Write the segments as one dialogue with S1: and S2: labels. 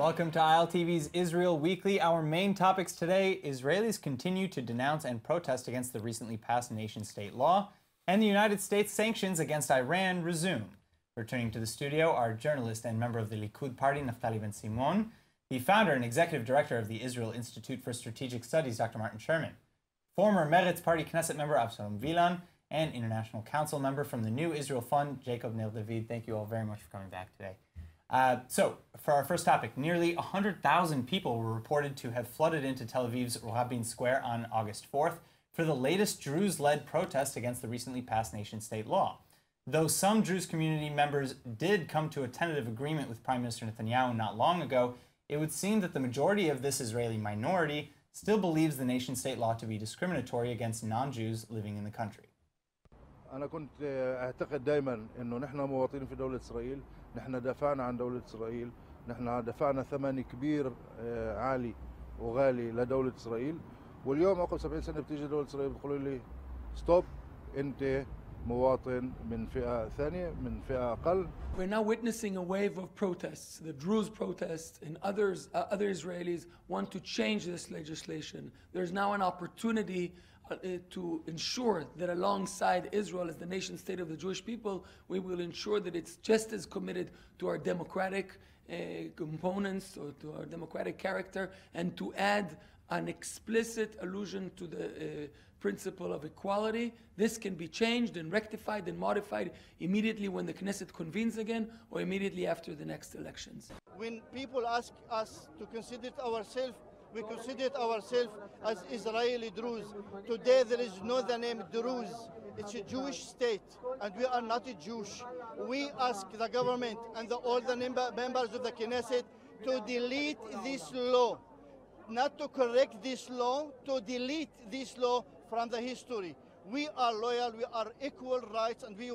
S1: Welcome to ILTV's Israel Weekly. Our main topics today: Israelis continue to denounce and protest against the recently passed nation-state law, and the United States sanctions against Iran resume. Returning to the studio are journalist and member of the Likud party, Naftali Ben-Simon, the founder and executive director of the Israel Institute for Strategic Studies, Dr. Martin Sherman, former Meretz Party Knesset member Avshalom Vilan, and International Council member from the New Israel Fund, Jacob Nir David. Thank you all very much for coming back today. So, for our first topic, nearly 100,000 people were reported to have flooded into Tel Aviv's Rabin Square on August 4th for the latest Druze-led protest against the recently passed nation-state law. Though some Druze community members did come to a tentative agreement with Prime Minister Netanyahu not long ago, it would seem that the majority of this Israeli minority still believes the nation-state law to be discriminatory against non-Jews living in the country.
S2: أنا كنت أعتقد دائما إنه نحن مواطنين في دولة إسرائيل، نحن دافعنا عن دولة إسرائيل، نحن دفعنا ثمن كبير عالي وغالي لدولة إسرائيل، واليوم عقب 70 سنة بتيجي دولة إسرائيل بتقولوا لي ستوب، أنت مواطن من فئة ثانية، من فئة أقل.
S3: We're now witnessing a wave of protests. The Druze protests and other Israelis want to change this legislation. There's now an opportunity to ensure that alongside Israel as the nation state of the Jewish people, we will ensure that it's just as committed to our democratic components or to our democratic character, and to add an explicit allusion to the principle of equality. This can be changed and rectified and modified immediately when the Knesset convenes again or immediately after the next elections.
S4: When people ask us to consider ourselves, we consider ourselves as Israeli Druze. Today there is no the name Druze. It's a Jewish state, and we are not a Jewish. We ask the government and all the members of the Knesset to delete this law, not to correct this law, to delete this law from the history. We are loyal, we are equal rights, and we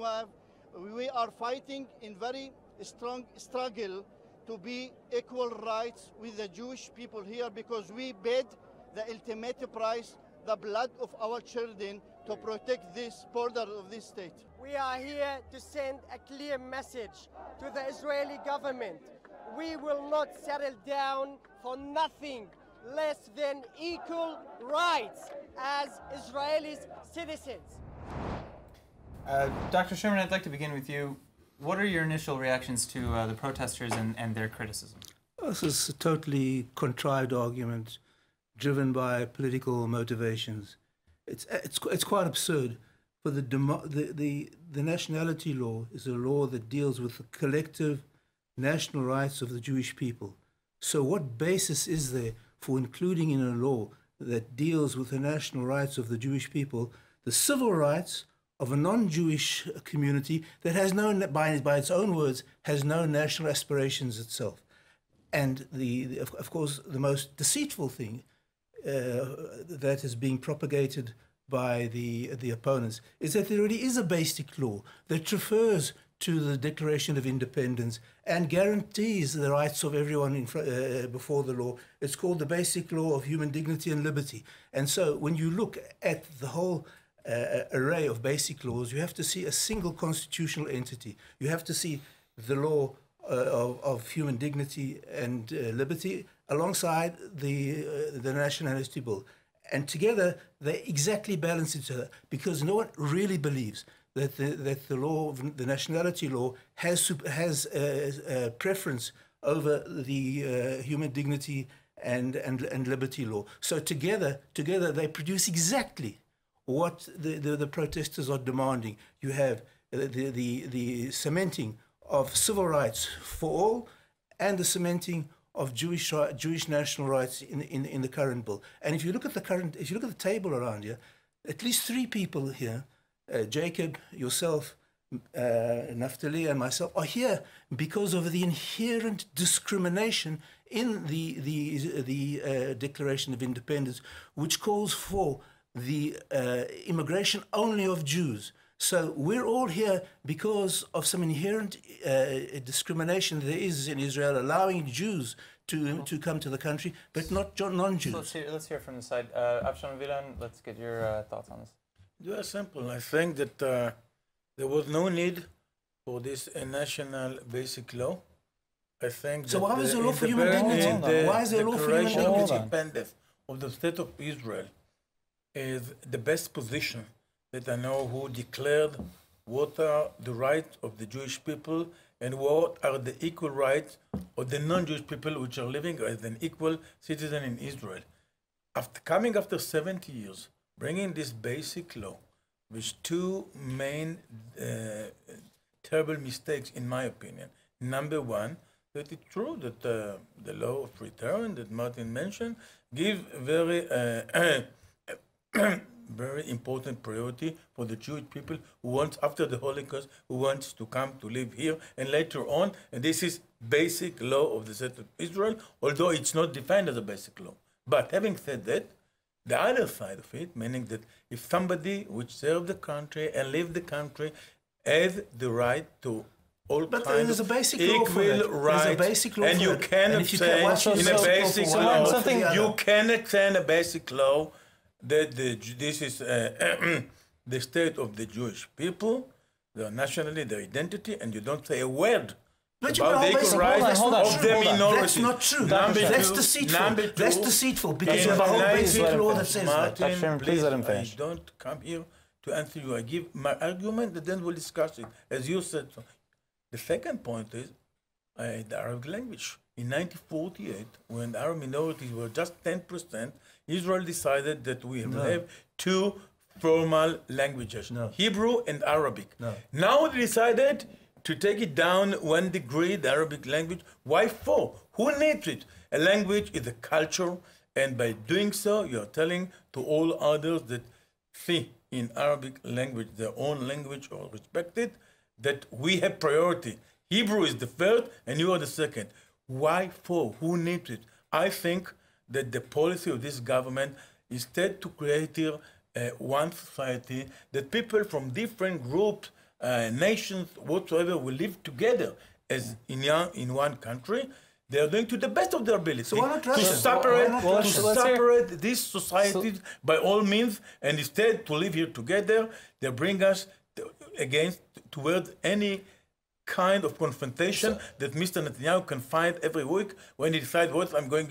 S4: are fighting in very strong struggle to be equal rights with the Jewish people here, because we paid the ultimate price, the blood of our children, to protect this border of this state.
S5: We are here to send a clear message to the Israeli government. We will not settle down for nothing less than equal rights as Israeli citizens.
S1: Dr. Sherman, I'd like to begin with you. What are your initial reactions to the protesters and their criticism?
S6: This is a totally contrived argument driven by political motivations. It's quite absurd. For the nationality law is a law that deals with the collective national rights of the Jewish people. So what basis is there for including in a law that deals with the national rights of the Jewish people the civil rights of a non-Jewish community that has no, by its own words, has no national aspirations itself? And of course, the most deceitful thing that is being propagated by the opponents is that there already is a basic law that refers to the Declaration of Independence and guarantees the rights of everyone before the law. It's called the Basic Law of Human Dignity and Liberty. And so when you look at the whole array of basic laws, you have to see a single constitutional entity. You have to see the law of human dignity and liberty alongside the nationality bill. And together, they exactly balance each other, because no one really believes that the law, the nationality law, has a preference over the human dignity and liberty law. So together they produce exactly what the protesters are demanding. You have the cementing of civil rights for all, and the cementing of Jewish national rights in the current bill. And if you look at the table around here, at least three people here, Jacob, yourself, Naftali, and myself, are here because of the inherent discrimination in the Declaration of Independence, which calls for the immigration only of Jews. So we're all here because of some inherent discrimination there is in Israel, allowing Jews to come to the country, but not non-Jews.
S1: So let's hear from the side. Avshalom Vilan, let's get your thoughts on this.
S7: Very simple. I think that there was no need for this national basic law. I think
S6: So
S7: that
S6: why is there a law
S7: in
S6: for
S7: the
S6: human
S7: very-
S6: dignity?
S7: in the
S6: Why is there a law for human
S7: Declaration of
S6: dignity?
S7: Independence of the State of Israel is the best position that I know who declared what are the rights of the Jewish people and what are the equal rights of the non-Jewish people which are living as an equal citizen in Israel. After 70 years, bringing this basic law with two main terrible mistakes, in my opinion. Number one, that it's true that the law of return that Martin mentioned give very very important priority for the Jewish people who want, after the Holocaust, who wants to come to live here and later on. And this is basic law of the state of Israel, although it's not defined as a basic law. But having said that, the other side of it, meaning that if somebody which served the country and lived the country has the right to all
S6: But
S7: kinds
S6: there's a
S7: of
S6: basic law for that.
S7: equal rights,
S6: There's a basic law
S7: and
S6: for
S7: you
S6: that.
S7: cannot
S6: And if you
S7: say
S6: can't-
S7: in
S6: so-
S7: a
S6: so-
S7: basic
S6: so-
S7: law,
S1: something-
S7: you cannot say in a basic law that this is the state of the Jewish people, their nationality, their identity, and you don't say a word
S6: But you
S7: about
S6: know,
S7: the equal
S6: basically,
S7: rights
S6: that's
S1: hold
S6: not
S1: on,
S7: of
S6: true.
S7: the
S1: hold on.
S7: minority.
S6: That's not true.
S7: Number
S6: That's
S7: two-
S6: deceitful.
S7: number
S6: That's
S7: two,
S6: deceitful because
S7: in
S6: you have a whole basic
S1: let him
S6: law
S1: finish.
S6: that says that.
S7: Martin,
S1: Hashem, please let him finish.
S7: I don't come here to answer you. I give my argument, and then we'll discuss it, as you said. So. The second point is the Arabic language. In 1948, when the Arab minorities were just 10%, Israel decided that we will have two formal languages, Hebrew and Arabic. Now they decided to take it down 1 degree, the Arabic language. Why 4? Who needs it? A language is a culture, and by doing so, you are telling to all others that see in Arabic language, their own language, or respected, that we have priority. Hebrew is the first, and you are the second. Why 4? Who needs it? I think that the policy of this government is instead to create here one society that people from different groups, nations, whatsoever, will live together as in one country. They are doing to the best of their ability
S6: So why not
S7: to
S6: Russia?
S7: separate,
S6: Why not Russia?
S1: Let's hear-
S7: separate these societies by all means, and instead to live here together. They bring us towards any kind of confrontation that Mr. Netanyahu can find every week when he decides what I'm going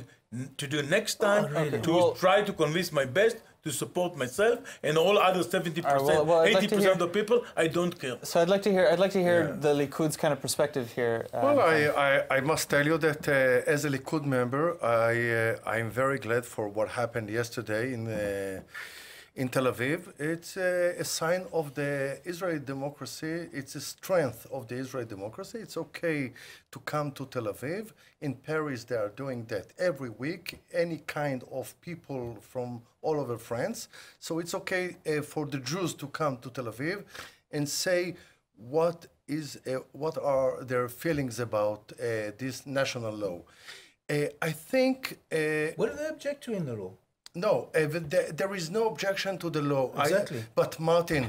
S7: to do next time to try to convince my best to support myself and all other 70%,
S1: well, I'd like to
S7: 80%
S1: hear-
S7: of the people. I don't care.
S1: So I'd like to hear the Likud's kind of perspective here.
S8: Well, I must tell you that as a Likud member, I'm very glad for what happened yesterday in Tel Aviv. It's a sign of the Israeli democracy. It's a strength of the Israeli democracy. It's okay to come to Tel Aviv. In Paris, they are doing that every week, any kind of people from all over France. So it's okay for the Jews to come to Tel Aviv and say what are their feelings about this national law. I think...
S6: What do they object to in the law?
S8: No, there is no objection to the law.
S6: Exactly.
S8: But Martin,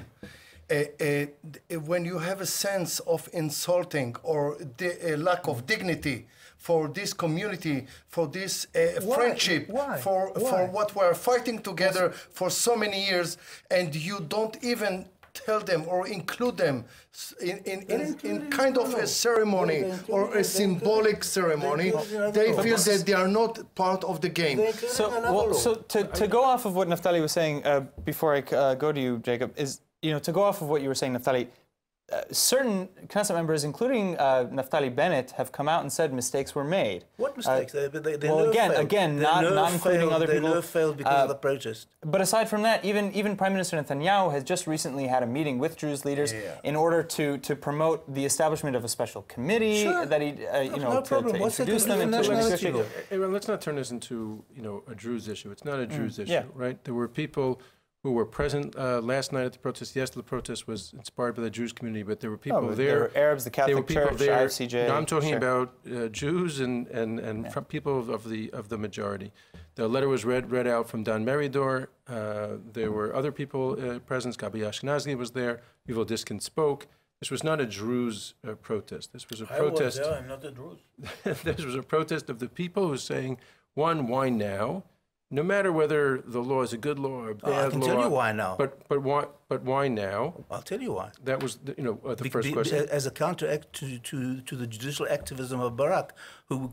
S8: when you have a sense of insulting or a lack of dignity for this community, for this friendship, for what we're fighting together for so many years, and you don't even tell them or include them in kind of a ceremony or a symbolic ceremony, they feel that they are not part of the game.
S1: So to go off of what Naftali was saying before I go to you, Jacob, is to go off of what you were saying, Naftali. Certain Knesset members, including Naftali Bennett, have come out and said mistakes were made.
S6: What mistakes? They
S1: Well, again, not including other people.
S6: They never failed because of the protest.
S1: But aside from that, even Prime Minister Netanyahu has just recently had a meeting with Druze leaders in order to promote the establishment of a special committee that he,
S6: no problem.
S1: to
S6: What's
S1: introduce them into
S6: nationality law?
S9: Aaron, let's not turn this into a Druze issue. It's not a Druze issue,
S1: yeah.
S9: right? There were people who were present last night at the protest. Yes, the protest was inspired by the Jewish community, but there were people there.
S1: There were Arabs, the
S9: There were
S1: Catholic
S9: people
S1: Church,
S9: there.
S1: IFCJ.
S9: No, I'm talking
S1: sure.
S9: about Jews and from people of the majority. The letter was read out from Dan Meridor. There were other people present. Gabi Ashkenazi was there. Yuval Diskin spoke. This was not a Druze protest. This was a protest.
S7: I was there, I'm not a Druze.
S9: This was a protest of the people who were saying, one, why now? no matter whether the law is a good law or a bad law.
S6: I can tell you why now.
S9: But why now?
S6: I'll tell you why.
S9: That was the first question.
S6: As a counteract to the judicial activism of Barak, who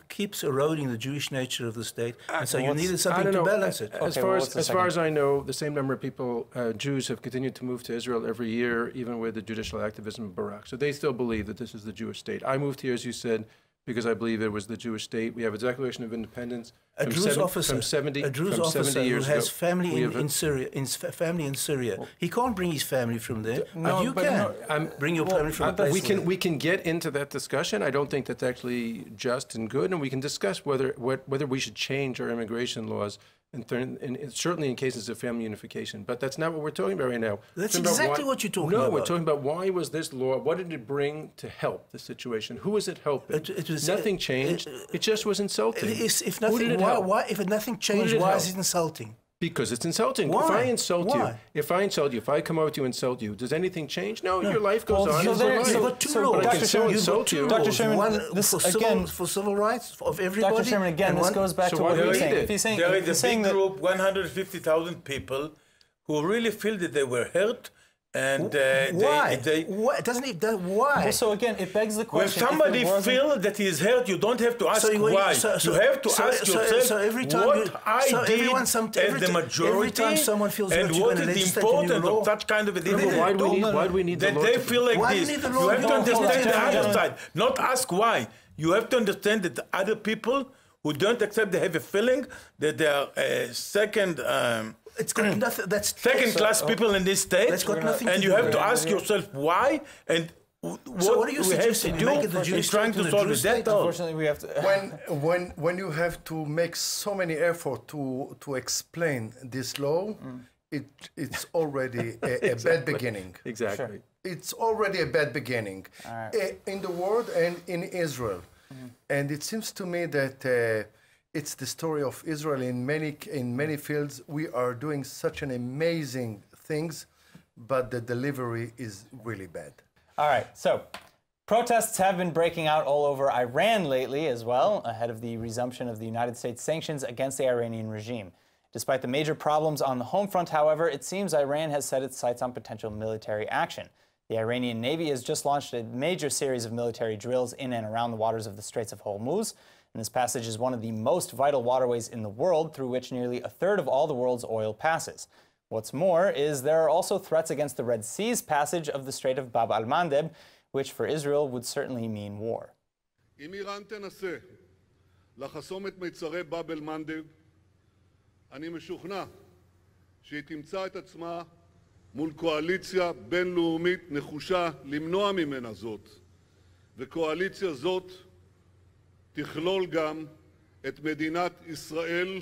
S6: keeps eroding the Jewish nature of the state, and so you needed something to balance it.
S9: As far as I know, the same number of people, Jews, have continued to move to Israel every year, even with the judicial activism of Barak. So they still believe that this is the Jewish state. I moved here, as you said, because I believe it was the Jewish state. We have a Declaration of Independence
S6: a Druze officer,
S9: from 70
S6: who
S9: years
S6: has
S9: ago.
S6: family in Syria. He can't bring his family from there.
S9: No,
S6: you can bring your family from there.
S9: We can get into that discussion. I don't think that's actually just and good, and we can discuss whether we should change our immigration laws. And certainly in cases of family unification. But that's not what we're talking about right now.
S6: That's exactly what you're talking about.
S9: No, we're talking about why was this law, what did it bring to help the situation? Who was it helping? Nothing changed. It just was insulting.
S6: If nothing, if nothing changed, why is it insulting?
S9: Because it's insulting.
S6: Why?
S9: If I insult you, if I come over to you and insult you, does anything change? No, your life goes on.
S6: You've got two laws.
S1: Dr. Sherman,
S6: Dr. Sherman, for civil rights of everybody.
S1: Dr. Sherman, again, this goes back to what you're saying. If he's saying,
S7: there is a big group, 150,000 people, who really feel that they were hurt. And
S6: why? Why?
S1: Well, so again, it begs the question.
S7: When somebody feels that he is hurt, you don't have to ask why. You have to ask yourself what I did as the majority,
S6: every time someone feels hurt,
S7: and what is the importance of such kind of a thing.
S9: Why do we need the law?
S7: That they feel like this. You have to understand the other side, not ask why. You have to understand that the other people who don't accept, they have a feeling that they are second.
S6: It's got nothing. That's
S7: second-class people in this state,
S6: that's got nothing
S7: and
S6: to
S7: you
S6: do
S7: have
S6: with
S7: to
S6: it.
S7: ask yourself why and
S6: what are you suggesting?
S7: We have to do is trying to solve it.
S1: Unfortunately, we have to.
S8: When you have to make so many effort to explain this law, it's already a bad beginning.
S9: Exactly.
S1: Sure.
S8: It's already a bad beginning in the world and in Israel, and it seems to me that. It's the story of Israel in many fields. We are doing such an amazing things, but the delivery is really bad.
S1: All right, so protests have been breaking out all over Iran lately as well, ahead of the resumption of the United States sanctions against the Iranian regime. Despite the major problems on the home front, however, it seems Iran has set its sights on potential military action. The Iranian Navy has just launched a major series of military drills in and around the waters of the Straits of Hormuz. And this passage is one of the most vital waterways in the world, through which nearly a third of all the world's oil passes. What's more is there are also threats against the Red Sea's passage of the Strait of Bab al-Mandeb, which for Israel would certainly mean war.
S10: אם איראן תנסה לחסום את מיצרי באב אל-מנדב, אני משוכנע שהיא תמצא את עצמה מול קואליציה בינלאומית נחושה למנוע ממנה זאת. וקואליציה זאת תכלול גם את מדינת ישראל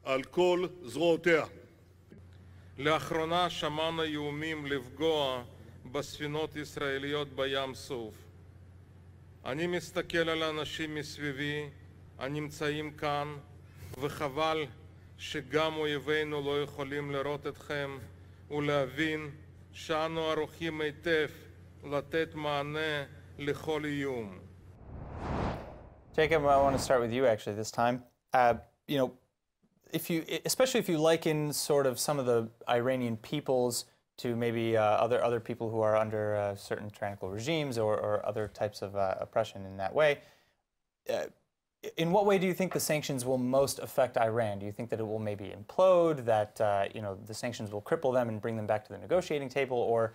S10: על כל זרועותיה. לאחרונה שמענו איומים לפגוע בספינות ישראליות בים סוף. אני מסתכל על האנשים מסביבי הנמצאים כאן, וחבל שגם אויבינו לא יכולים לראות אתכם ולהבין שאנו ערוכים היטב לתת מענה לכל איום.
S1: Jacob, I want to start with you actually this time. Especially if you liken sort of some of the Iranian peoples to maybe other people who are under certain tyrannical regimes or other types of oppression in that way. In what way do you think the sanctions will most affect Iran? Do you think that it will maybe implode, that the sanctions will cripple them and bring them back to the negotiating table, or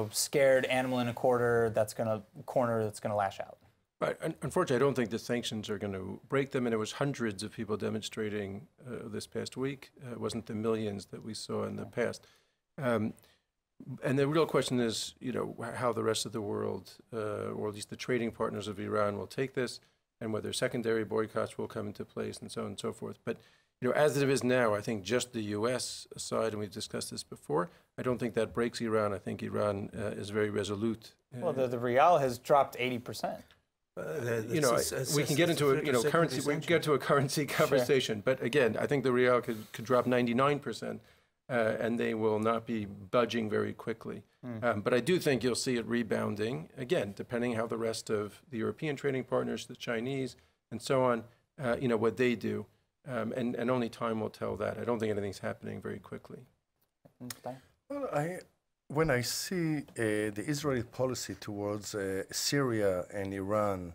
S1: scared animal in a corner that's going to lash out?
S9: Right. Unfortunately, I don't think the sanctions are going to break them, and it was hundreds of people demonstrating this past week. It wasn't the millions that we saw in the past. And the real question is, how the rest of the world, or at least the trading partners of Iran, will take this, and whether secondary boycotts will come into place, and so on and so forth. But as it is now, I think just the U.S. aside, and we've discussed this before, I don't think that breaks Iran. I think Iran is very resolute.
S1: Well, the rial has dropped 80%.
S9: We can get into a currency. We can get to a currency conversation, but again, I think the rial could drop 99%, and they will not be budging very quickly. But I do think you'll see it rebounding again, depending how the rest of the European trading partners, the Chinese, and so on, what they do. And only time will tell that. I don't think anything's happening very quickly.
S8: Well, when I see the Israeli policy towards Syria and Iran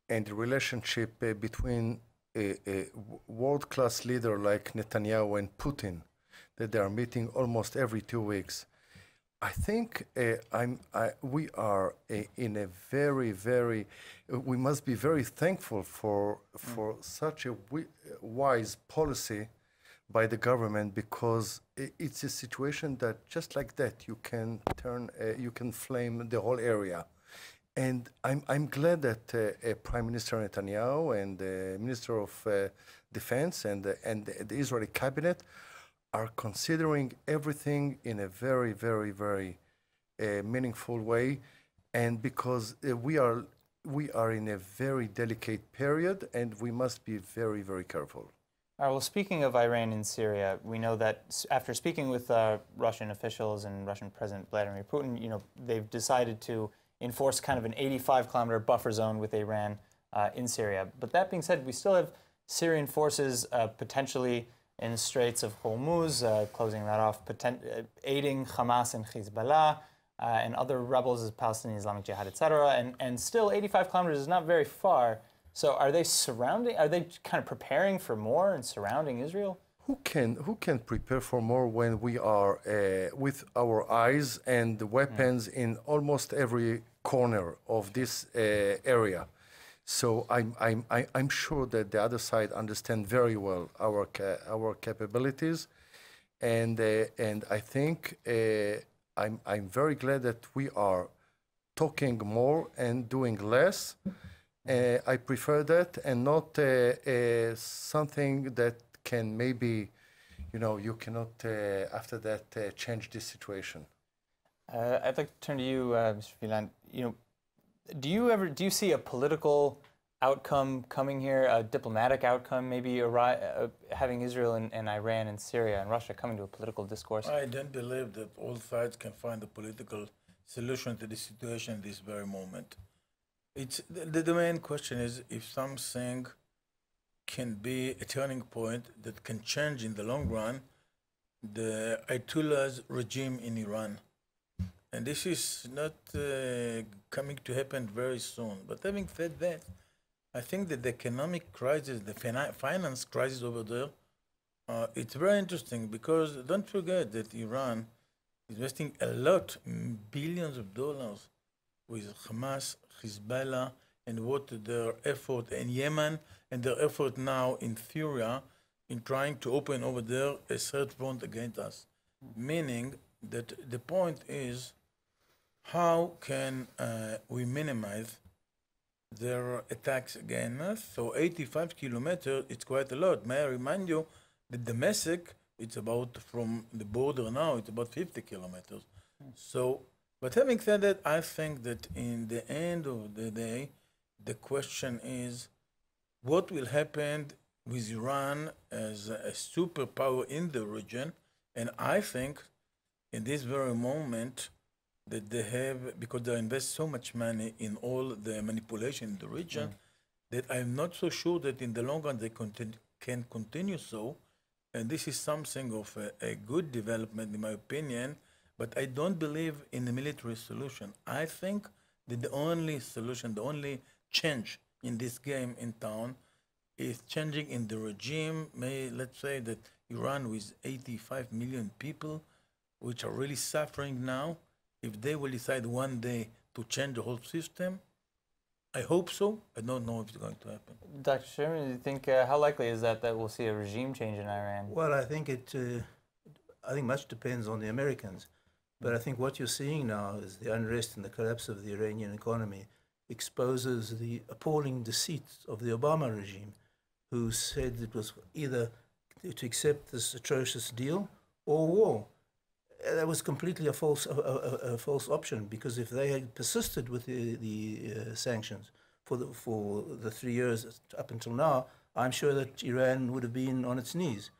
S8: and the relationship between a world-class leader like Netanyahu and Putin, that they are meeting almost every 2 weeks, I think we are in a very, we must be very thankful for such a wise policy by the government, because it's a situation that just like that you can turn, you can flame the whole area. And I'm glad that Prime Minister Netanyahu and the Minister of Defense and the Israeli cabinet are considering everything in a very meaningful way, and because we are in a very delicate period, and we must be very careful.
S1: All right, well, speaking of Iran and Syria, we know that after speaking with Russian officials and Russian President Vladimir Putin, they've decided to enforce kind of an 85-kilometer buffer zone with Iran in Syria. But that being said, we still have Syrian forces potentially in the Straits of Hormuz, closing that off, aiding Hamas and Hezbollah and other rebels as Palestinian Islamic Jihad, etc. And still, 85 kilometers is not very far. So are they kind of preparing for more and surrounding Israel?
S8: Who can prepare for more when we are with our eyes and the weapons in almost every corner of this area? So I'm sure that the other side understand very well our capabilities, and I think I'm very glad that we are talking more and doing less. I prefer that, and not something that can maybe, you cannot after that change this situation.
S1: I'd like to turn to you, Mr. Phelan. Do you see a political outcome coming here, a diplomatic outcome, maybe having Israel and Iran and Syria and Russia coming to a political discourse?
S7: I don't believe that all sides can find a political solution to the situation at this very moment. The main question is if something can be a turning point that can change in the long run the Ayatollah's regime in Iran. And this is not coming to happen very soon. But having said that, I think that the economic crisis, the finance crisis over there, it's very interesting, because don't forget that Iran is investing a lot, billions of dollars, with Hamas, Hezbollah, and what their effort in Yemen and their effort now in Syria in trying to open over there a third front against us. Meaning that the point is, how can we minimize their attacks against us? So 85 kilometers, it's quite a lot. May I remind you that Damascus, it's about, from the border now, it's about 50 kilometers. So, but having said that, I think that in the end of the day, the question is, what will happen with Iran as a superpower in the region? And I think in this very moment that they have, because they invest so much money in all the manipulation in the region, that I'm not so sure that in the long run they can continue so. And this is something of a good development, in my opinion. But I don't believe in the military solution. I think that the only solution, the only change in this game in town is changing in the regime. Let's say that Iran with 85 million people, which are really suffering now, if they will decide one day to change the whole system, I hope so. I don't know if it's going to happen.
S1: Dr. Sherman, do you think, how likely is that we'll see a regime change in Iran?
S6: Well, I think much depends on the Americans. But I think what you're seeing now is the unrest and the collapse of the Iranian economy exposes the appalling deceit of the Obama regime, who said it was either to accept this atrocious deal or war. That was completely a false option, because if they had persisted with the sanctions for the 3 years up until now, I'm sure that Iran would have been on its knees.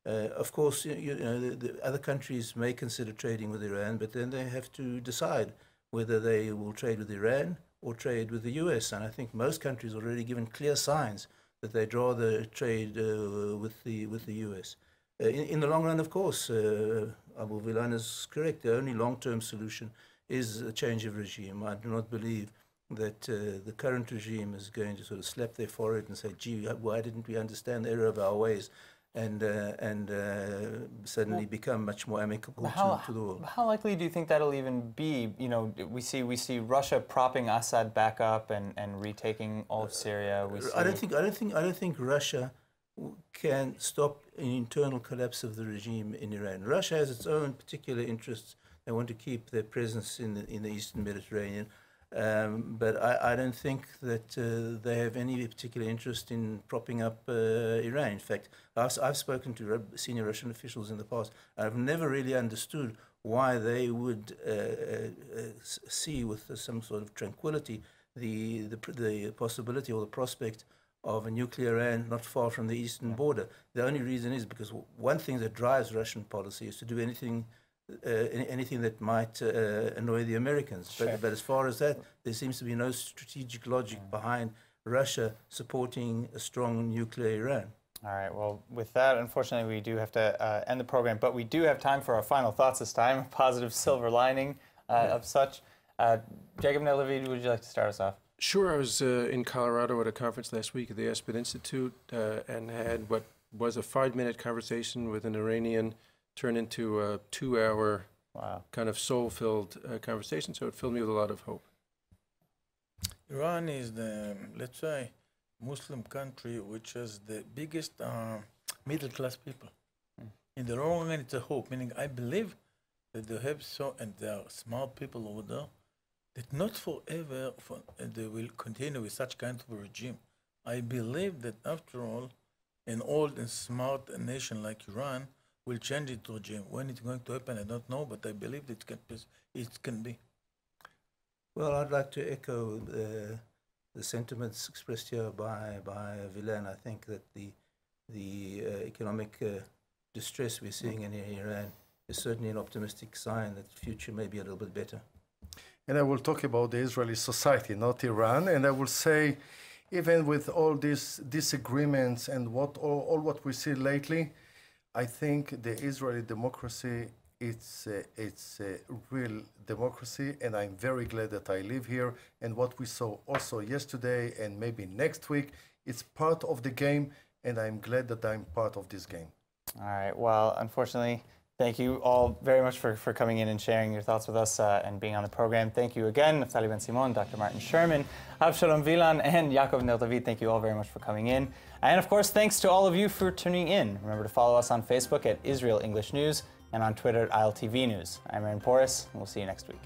S6: Of course, the other countries may consider trading with Iran, but then they have to decide whether they will trade with Iran or trade with the US. And I think most countries already given clear signs that they'd rather trade with the US. In the long run, of course, Abu Vilan is correct. The only long-term solution is a change of regime. I do not believe that the current regime is going to sort of slap their forehead and say, gee, why didn't we understand the error of our ways, and suddenly become much more amicable to the world.
S1: How likely do you think that'll even be? You know, we see Russia propping Assad back up and retaking all of Syria.
S6: I don't think Russia can stop an internal collapse of the regime in Iran. Russia has its own particular interests. They want to keep their presence in the Eastern Mediterranean. But I don't think that they have any particular interest in propping up Iran. In fact, I've spoken to senior Russian officials in the past. I've never really understood why they would see with some sort of tranquility the possibility or the prospect of a nuclear Iran not far from the eastern border. The only reason is because one thing that drives Russian policy is to do anything that might annoy the Americans.
S1: Sure.
S6: But as far as that, there seems to be no strategic logic behind Russia supporting a strong nuclear Iran.
S1: All right, well, with that, unfortunately, we do have to end the program, but we do have time for our final thoughts this time, a positive silver lining of such. Jacob Nelavid, would you like to start us off?
S9: Sure. I was in Colorado at a conference last week at the Aspen Institute and had what was a 5-minute conversation with an Iranian turn into a 2-hour kind of soul-filled conversation, so it filled me with a lot of hope.
S7: Iran is the, let's say, Muslim country which has the biggest middle-class people. In the long run, it's a hope, meaning I believe that they have and there are smart people over there, that not forever they will continue with such kind of a regime. I believe that after all, an old and smart nation like Iran will change its regime. When it's going to happen, I don't know, but I believe it can be.
S6: Well, I'd like to echo the sentiments expressed here by Vilan. I think that the economic distress we're seeing in Iran is certainly an optimistic sign that the future may be a little bit better.
S8: And I will talk about the Israeli society, not Iran. And I will say, even with all these disagreements and all what we see lately, I think the Israeli democracy, it's a real democracy, and I'm very glad that I live here. And what we saw also yesterday and maybe next week, it's part of the game, and I'm glad that I'm part of this game.
S1: All right. Well, unfortunately, thank you all very much for coming in and sharing your thoughts with us and being on the program. Thank you again, Naftali Ben-Simon, Dr. Martin Sherman, Avshalom Vilan, and Yaakov Nel-David. Thank you all very much for coming in. And of course, thanks to all of you for tuning in. Remember to follow us on Facebook at Israel English News and on Twitter at ILTV News. I'm Aaron Porras, and we'll see you next week.